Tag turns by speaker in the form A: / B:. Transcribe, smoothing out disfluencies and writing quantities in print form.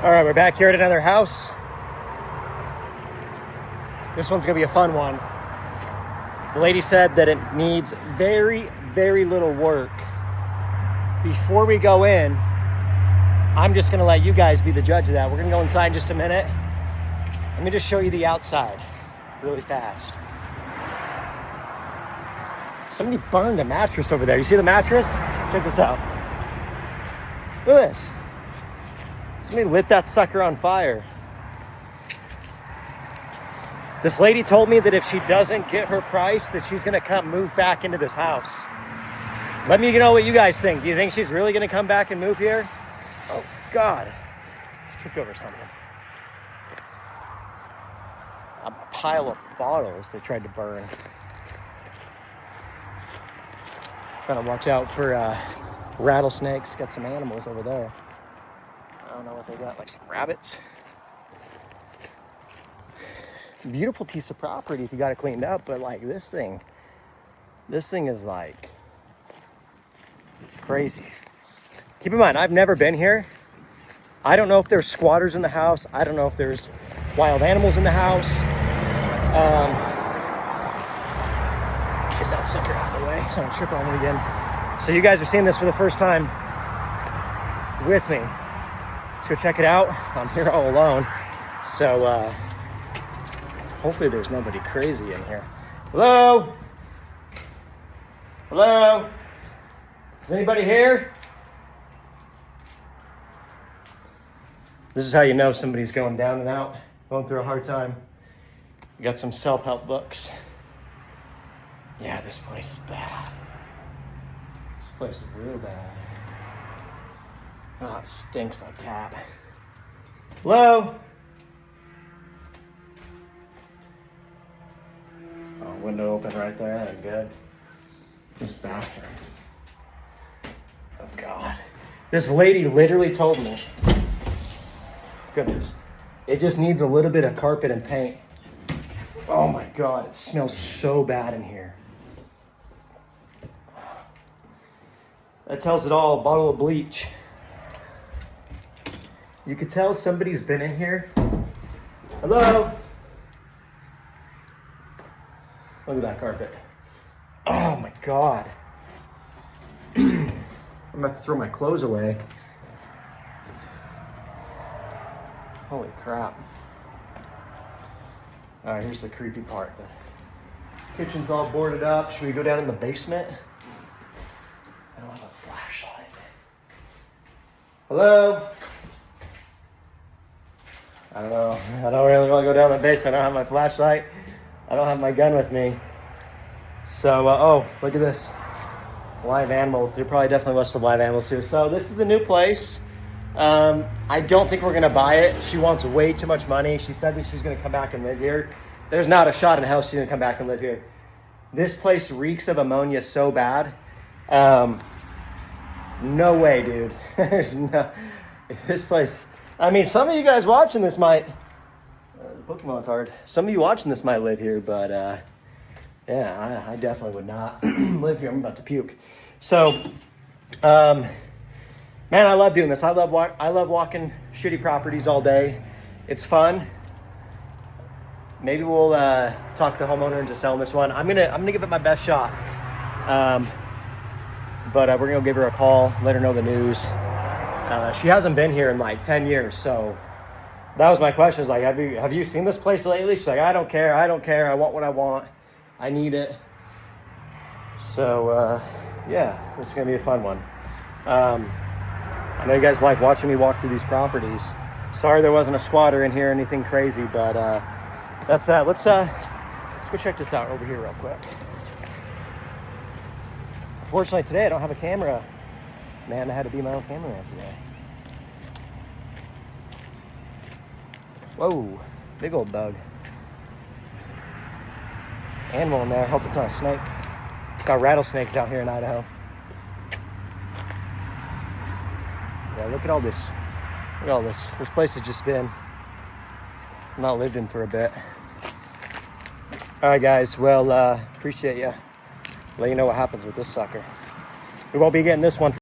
A: All right, we're back here at another house. This one's gonna be a fun one. The lady said that it needs very, very little work. Before we go in, I'm just gonna let you guys be the judge of that. We're gonna go inside in just a minute. Let me just show you the outside really fast. Somebody burned a mattress over there. You see the mattress? Check this out. Look at this. Somebody lit that sucker on fire. This lady told me that if she doesn't get her price, that she's gonna come move back into this house. Let me know what you guys think. Do you think she's really gonna come back and move here? Oh God, just tripped over something. A pile of bottles they tried to burn. Gotta watch out for rattlesnakes. Got some animals over there. I don't know what they got, like some rabbits. Beautiful piece of property if you got it cleaned up, but like this thing is like crazy. Keep in mind, I've never been here. I don't know if there's squatters in the house. I don't know if there's wild animals in the house. Get that sucker out of the way so I don't trip on it again. So you guys are seeing this for the first time with me. Let's go check it out. I'm here all alone. So hopefully there's nobody crazy in here. Hello? Hello? Is anybody here? This is how you know somebody's going down and out, going through a hard time. We got some self-help books. Yeah, this place is bad. This place is real bad. Oh, it stinks like cat. Hello? Oh, window open right there. That ain't good. This bathroom. Oh God. This lady literally told me, goodness, it just needs a little bit of carpet and paint. Oh my God, it smells so bad in here. That tells it all. A bottle of bleach. You could tell somebody's been in here. Hello? Look at that carpet. Oh my God. I'm about to throw my clothes away. Holy crap. All right, here's the creepy part. The kitchen's all boarded up. Should we go down in the basement? I don't have a flashlight. Hello? I don't know. I don't really want to go down the basement. I don't have my flashlight. I don't have my gun with me. So, oh, look at this. Live animals. There probably definitely was some live animals here. So this is the new place. I don't think we're going to buy it. She wants way too much money. She said that she's going to come back and live here. There's not a shot in hell she's going to come back and live here. This place reeks of ammonia so bad. No way, dude. There's no... This place... I mean, some of you guys watching this might... Pokemon card. Some of you watching this might live here, but yeah, I definitely would not live here. I'm about to puke. So, man, I love doing this. I love walking shitty properties all day. It's fun. Maybe we'll talk to the homeowner into selling this one. I'm gonna give it my best shot. But we're gonna give her a call, let her know the news. She hasn't been here in like 10 years, so that was my question. Is like, have you seen this place lately? She's like, I don't care. I want what I want. I need it. So yeah, this is gonna be a fun one. I know you guys like watching me walk through these properties. Sorry there wasn't a squatter in here or anything crazy, but that's that. Let's go check this out over here real quick. Unfortunately today I don't have a camera. Man, I had to be my own cameraman today. Whoa, big old bug. Animal in there. Hope it's not a snake. Got rattlesnakes out here in Idaho. Yeah, look at all this. Look at all this. This place has just been not lived in for a bit. All right, guys. Well, appreciate you. Let you know what happens with this sucker. We won't be getting this one.